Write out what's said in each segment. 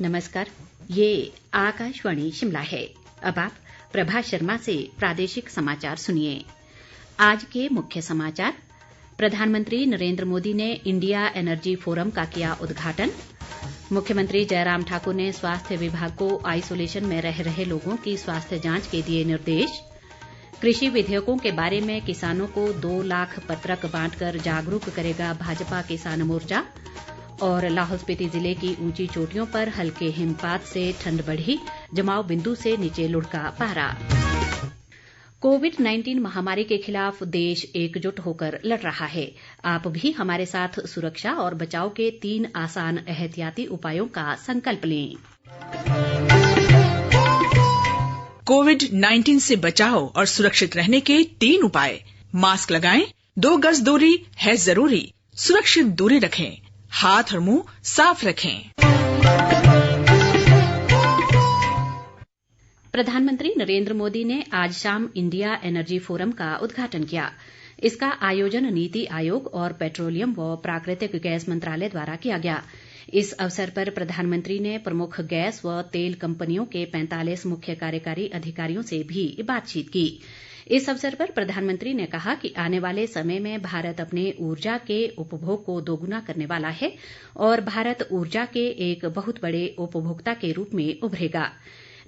नमस्कार, ये आकाशवाणी शिमला है। अब आप प्रभा शर्मा से प्रादेशिक समाचार सुनिए। आज के मुख्य समाचार। प्रधानमंत्री नरेंद्र मोदी ने इंडिया एनर्जी फोरम का किया उद्घाटन। मुख्यमंत्री जयराम ठाकुर ने स्वास्थ्य विभाग को आइसोलेशन में रह रहे लोगों की स्वास्थ्य जांच के दिए निर्देश। कृषि विधेयकों के बारे में किसानों को 2 लाख पत्रक बांटकर जागरूक करेगा भाजपा किसान मोर्चा। और लाहौल स्पीति जिले की ऊंची चोटियों पर हल्के हिमपात से ठंड बढ़ी, जमाव बिंदु से नीचे लुढ़का पारा। कोविड-19 महामारी के खिलाफ देश एकजुट होकर लड़ रहा है। आप भी हमारे साथ सुरक्षा और बचाव के 3 आसान एहतियाती उपायों का संकल्प लें। कोविड-19 से बचाव और सुरक्षित रहने के 3 उपाय। मास्क लगाएं, 2 गज दूरी है जरूरी, सुरक्षित दूरी रखें, हाथ और मुंह साफ रखें। प्रधानमंत्री नरेंद्र मोदी ने आज शाम इंडिया एनर्जी फोरम का उद्घाटन किया। इसका आयोजन नीति आयोग और पेट्रोलियम व प्राकृतिक गैस मंत्रालय द्वारा किया गया। इस अवसर पर प्रधानमंत्री ने प्रमुख गैस व तेल कंपनियों के 45 मुख्य कार्यकारी अधिकारियों से भी बातचीत की। इस अवसर पर प्रधानमंत्री ने कहा कि आने वाले समय में भारत अपने ऊर्जा के उपभोग को दोगुना करने वाला है और भारत ऊर्जा के एक बहुत बड़े उपभोक्ता के रूप में उभरेगा।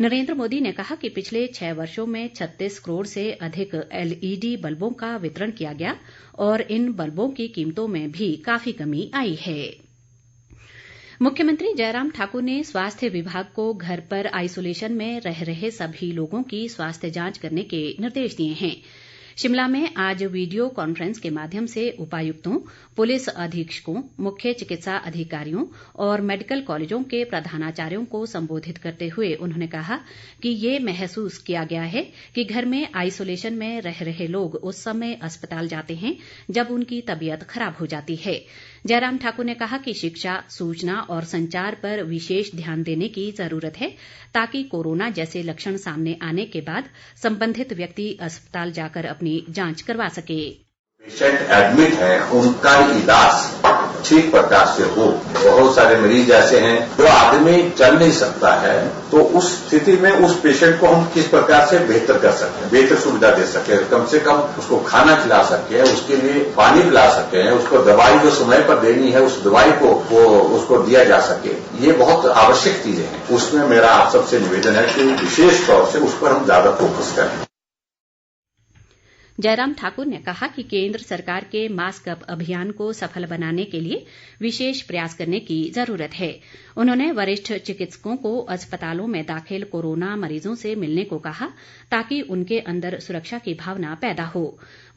नरेंद्र मोदी ने कहा कि पिछले 6 वर्षों में 36 करोड़ से अधिक LED बल्बों का वितरण किया गया और इन बल्बों की कीमतों में भी काफी कमी आई है। मुख्यमंत्री जयराम ठाकुर ने स्वास्थ्य विभाग को घर पर आइसोलेशन में रह रहे सभी लोगों की स्वास्थ्य जांच करने के निर्देश दिए हैं। शिमला में आज वीडियो कॉन्फ्रेंस के माध्यम से उपायुक्तों, पुलिस अधीक्षकों, मुख्य चिकित्सा अधिकारियों और मेडिकल कॉलेजों के प्रधानाचार्यों को संबोधित करते हुए उन्होंने कहा कि ये महसूस किया गया है कि घर में आइसोलेशन में रह रहे लोग उस समय अस्पताल जाते हैं जब उनकी तबीयत खराब हो जाती है। जयराम ठाकुर ने कहा कि शिक्षा, सूचना और संचार पर विशेष ध्यान देने की जरूरत है ताकि कोरोना जैसे लक्षण सामने आने के बाद संबंधित व्यक्ति अस्पताल जाकर अपनी जांच करवा सके। पेशेंट एडमिट है, उनका इलाज ठीक प्रकार से हो। बहुत सारे मरीज ऐसे हैं जो आदमी चल नहीं सकता है, तो उस स्थिति में उस पेशेंट को हम किस प्रकार से बेहतर कर सकते हैं, बेहतर सुविधा दे सकते हैं, कम से कम उसको खाना खिला सकते हैं, उसके लिए पानी पिला सकते हैं, उसको दवाई जो समय पर देनी है उस दवाई को उसको दिया जा सके। ये बहुत आवश्यक चीजें हैं। उसमें मेरा आप सबसे निवेदन है कि विशेष तौर से उस पर हम ज्यादा फोकस करें। जयराम ठाकुर ने कहा कि केंद्र सरकार के मास्क अप अभियान को सफल बनाने के लिए विशेष प्रयास करने की जरूरत है। उन्होंने वरिष्ठ चिकित्सकों को अस्पतालों में दाखिल कोरोना मरीजों से मिलने को कहा ताकि उनके अंदर सुरक्षा की भावना पैदा हो।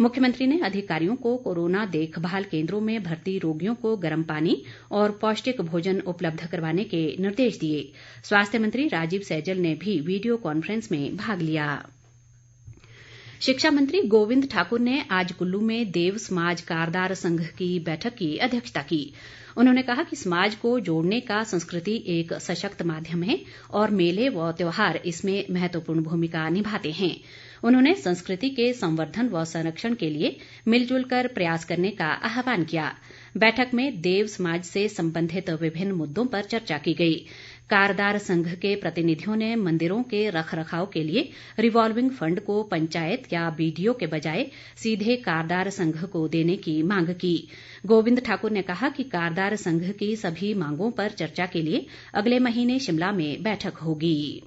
मुख्यमंत्री ने अधिकारियों को कोरोना देखभाल केंद्रों में भर्ती रोगियों को गर्म पानी और पौष्टिक भोजन उपलब्ध करवाने के निर्देश दिए। स्वास्थ्य मंत्री राजीव सैजल ने भी वीडियो कॉन्फ्रेंस में भाग लिया। शिक्षा मंत्री गोविंद ठाकुर ने आज कुल्लू में देव समाज कारदार संघ की बैठक की अध्यक्षता की। उन्होंने कहा कि समाज को जोड़ने का संस्कृति एक सशक्त माध्यम है और मेले व त्योहार इसमें महत्वपूर्ण भूमिका निभाते हैं। उन्होंने संस्कृति के संवर्धन व संरक्षण के लिए मिलजुल कर प्रयास करने का आह्वान किया। बैठक में देव समाज से संबंधित विभिन्न मुद्दों पर चर्चा की गई। कारदार संघ के प्रतिनिधियों ने मंदिरों के रखरखाव के लिए रिवॉल्विंग फंड को पंचायत या BDO के बजाय सीधे कारदार संघ को देने की मांग की। गोविंद ठाकुर ने कहा कि कारदार संघ की सभी मांगों पर चर्चा के लिए अगले महीने शिमला में बैठक होगी।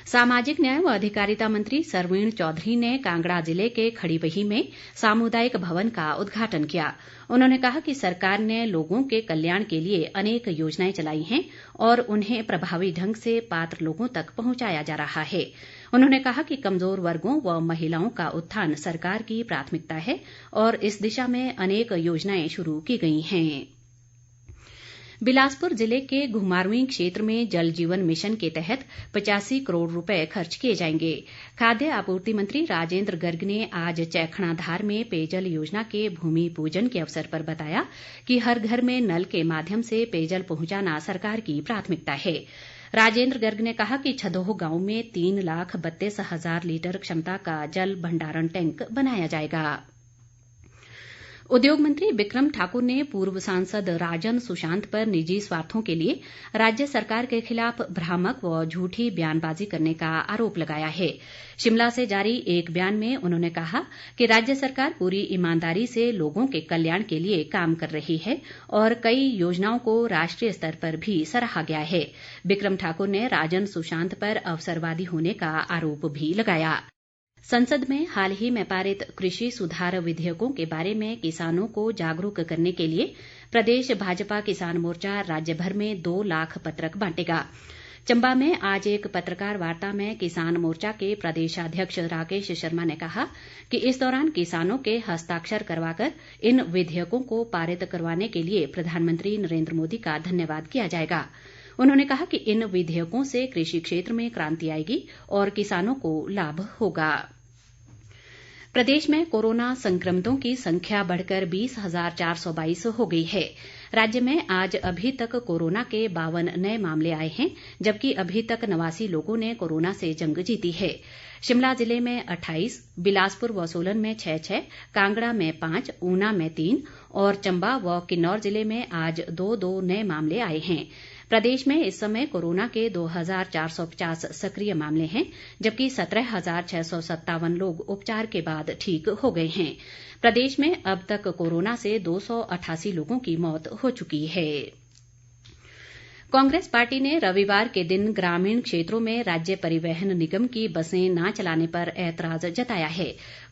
सामाजिक न्याय व अधिकारिता मंत्री सरवीण चौधरी ने कांगड़ा जिले के खड़ीबही में सामुदायिक भवन का उद्घाटन किया। उन्होंने कहा कि सरकार ने लोगों के कल्याण के लिए अनेक योजनाएं चलाई हैं और उन्हें प्रभावी ढंग से पात्र लोगों तक पहुंचाया जा रहा है। उन्होंने कहा कि कमजोर वर्गों व महिलाओं का उत्थान सरकार की प्राथमिकता है और इस दिशा में अनेक योजनाएं शुरू की गई हैं। बिलासपुर जिले के घुमारवीं क्षेत्र में जल जीवन मिशन के तहत 85 करोड़ रुपए खर्च किए जाएंगे। खाद्य आपूर्ति मंत्री राजेंद्र गर्ग ने आज चैखणाधार में पेयजल योजना के भूमि पूजन के अवसर पर बताया कि हर घर में नल के माध्यम से पेयजल पहुंचाना सरकार की प्राथमिकता है। राजेंद्र गर्ग ने कहा कि छदोह गांव में 3,32,000 लीटर क्षमता का जल भंडारण टैंक बनाया जाएगा। उद्योग मंत्री बिक्रम ठाकुर ने पूर्व सांसद राजन सुशांत पर निजी स्वार्थों के लिए राज्य सरकार के खिलाफ भ्रामक व झूठी बयानबाजी करने का आरोप लगाया है। शिमला से जारी एक बयान में उन्होंने कहा कि राज्य सरकार पूरी ईमानदारी से लोगों के कल्याण के लिए काम कर रही है और कई योजनाओं को राष्ट्रीय स्तर पर भी सराहा गया है। बिक्रम ठाकुर ने राजन सुशांत पर अवसरवादी होने का आरोप भी लगाया। संसद में हाल ही में पारित कृषि सुधार विधेयकों के बारे में किसानों को जागरूक करने के लिए प्रदेश भाजपा किसान मोर्चा राज्य भर में 2 लाख पत्रक बांटेगा। चंबा में आज एक पत्रकार वार्ता में किसान मोर्चा के प्रदेशाध्यक्ष राकेश शर्मा ने कहा कि इस दौरान किसानों के हस्ताक्षर करवाकर इन विधेयकों को पारित करवाने के लिए प्रधानमंत्री नरेंद्र मोदी का धन्यवाद किया जाएगा। उन्होंने कहा कि इन विधेयकों से कृषि क्षेत्र में क्रांति आएगी और किसानों को लाभ होगा। प्रदेश में कोरोना संक्रमितों की संख्या बढ़कर 20,422 हो गई है। राज्य में आज अभी तक कोरोना के 52 नए मामले आए हैं, जबकि अभी तक 89 लोगों ने कोरोना से जंग जीती है। शिमला जिले में 28, बिलासपुर व सोलन में 6-6, कांगड़ा में 5, ऊना में 3 और चंबा व किन्नौर जिले में आज 2-2 नए मामले आए हैं। प्रदेश में इस समय कोरोना के 2,450 सक्रिय मामले हैं, जबकि 17,657 लोग उपचार के बाद ठीक हो गए हैं। प्रदेश में अब तक कोरोना से 288 लोगों की मौत हो चुकी है। कांग्रेस पार्टी ने रविवार के दिन ग्रामीण क्षेत्रों में राज्य परिवहन निगम की बसें न चलाने पर ऐतराज जताया है।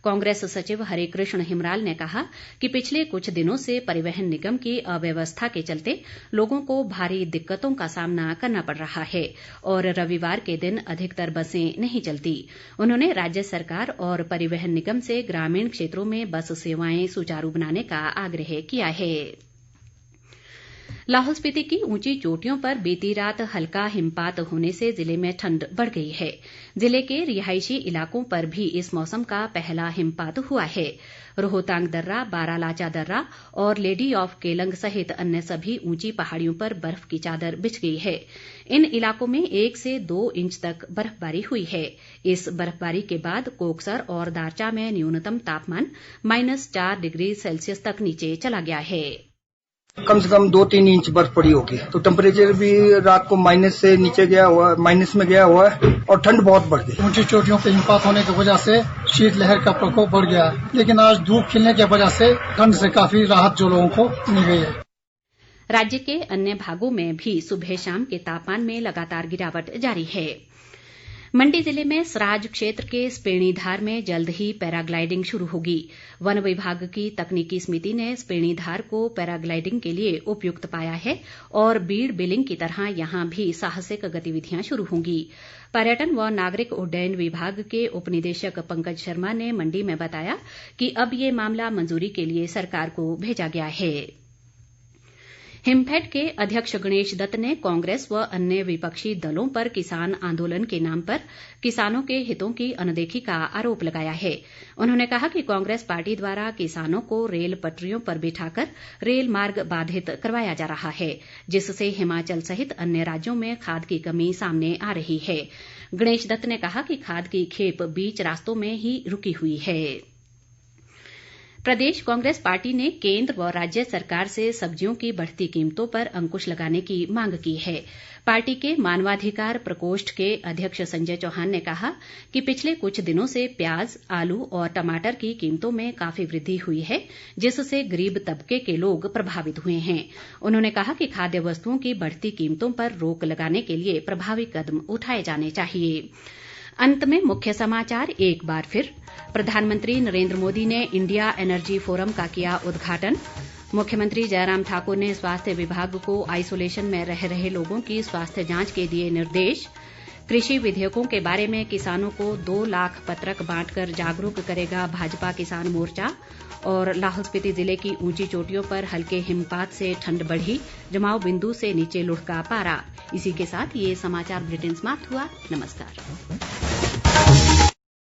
कांग्रेस सचिव हरिकृष्ण हिमराल ने कहा कि पिछले कुछ दिनों से परिवहन निगम की अव्यवस्था के चलते लोगों को भारी दिक्कतों का सामना करना पड़ रहा है और रविवार के दिन अधिकतर बसें नहीं चलती। उन्होंने राज्य सरकार और परिवहन निगम से ग्रामीण क्षेत्रों में बस सेवाएं सुचारू बनाने का आग्रह किया है। लाहौल स्पीति की ऊंची चोटियों पर बीती रात हल्का हिमपात होने से जिले में ठंड बढ़ गई है। जिले के रिहायशी इलाकों पर भी इस मौसम का पहला हिमपात हुआ है। रोहतांग दर्रा, बारालाचा दर्रा और लेडी ऑफ केलंग सहित अन्य सभी ऊंची पहाड़ियों पर बर्फ की चादर बिछ गई है। इन इलाकों में 1 से 2 इंच तक बर्फबारी हुई है। इस बर्फबारी के बाद कोकसर और दारचा में न्यूनतम तापमान -4 डिग्री सेल्सियस तक नीचे चला गया है। कम से कम 2-3 इंच बर्फ पड़ी होगी, तो टेम्परेचर भी रात को माइनस से नीचे गया हुआ, माइनस में गया हुआ है और ठंड बहुत बढ़ गई। ऊंची चोटियों पर हिमपात होने की वजह से शीतलहर का प्रकोप बढ़ गया, लेकिन आज धूप खिलने की वजह से ठंड से काफी राहत जो लोगों को मिल गई है। राज्य के अन्य भागों में भी सुबह शाम के तापमान में लगातार गिरावट जारी है। मंडी जिले में सराज क्षेत्र के स्पेणीधार में जल्द ही पैराग्लाइडिंग शुरू होगी। वन विभाग की तकनीकी समिति ने स्पेणीधार को पैराग्लाइडिंग के लिए उपयुक्त पाया है और बीड़ बिलिंग की तरह यहां भी साहसिक गतिविधियां शुरू होंगी। पर्यटन व नागरिक उड्डयन विभाग के उपनिदेशक पंकज शर्मा ने मंडी में बताया कि अब ये मामला मंजूरी के लिए सरकार को भेजा गया है। हिमफेड के अध्यक्ष गणेश दत्त ने कांग्रेस व अन्य विपक्षी दलों पर किसान आंदोलन के नाम पर किसानों के हितों की अनदेखी का आरोप लगाया है। उन्होंने कहा कि कांग्रेस पार्टी द्वारा किसानों को रेल पटरियों पर बिठाकर रेल मार्ग बाधित करवाया जा रहा है, जिससे हिमाचल सहित अन्य राज्यों में खाद की कमी सामने आ रही है। गणेश दत्त ने कहा कि खाद की खेप बीच रास्तों में ही रुकी हुई है। प्रदेश कांग्रेस पार्टी ने केंद्र व राज्य सरकार से सब्जियों की बढ़ती कीमतों पर अंकुश लगाने की मांग की है। पार्टी के मानवाधिकार प्रकोष्ठ के अध्यक्ष संजय चौहान ने कहा कि पिछले कुछ दिनों से प्याज, आलू और टमाटर की कीमतों में काफी वृद्धि हुई है, जिससे गरीब तबके के लोग प्रभावित हुए हैं। उन्होंने कहा कि खाद्य वस्तुओं की बढ़ती कीमतों पर रोक लगाने के लिए प्रभावी कदम उठाए जाने चाहिए। अंत में मुख्य समाचार एक बार फिर। प्रधानमंत्री नरेंद्र मोदी ने इंडिया एनर्जी फोरम का किया उद्घाटन। मुख्यमंत्री जयराम ठाकुर ने स्वास्थ्य विभाग को आइसोलेशन में रह रहे लोगों की स्वास्थ्य जांच के दिए निर्देश। कृषि विधेयकों के बारे में किसानों को 2 लाख पत्रक बांटकर जागरूक करेगा भाजपा किसान मोर्चा। और लाहौल स्पीति जिले की ऊंची चोटियों पर हल्के हिमपात से ठंड बढ़ी, जमाव बिंदु से नीचे लुढ़का पारा। इसी के साथ ये समाचार बुलेटिन समाप्त हुआ। नमस्कार।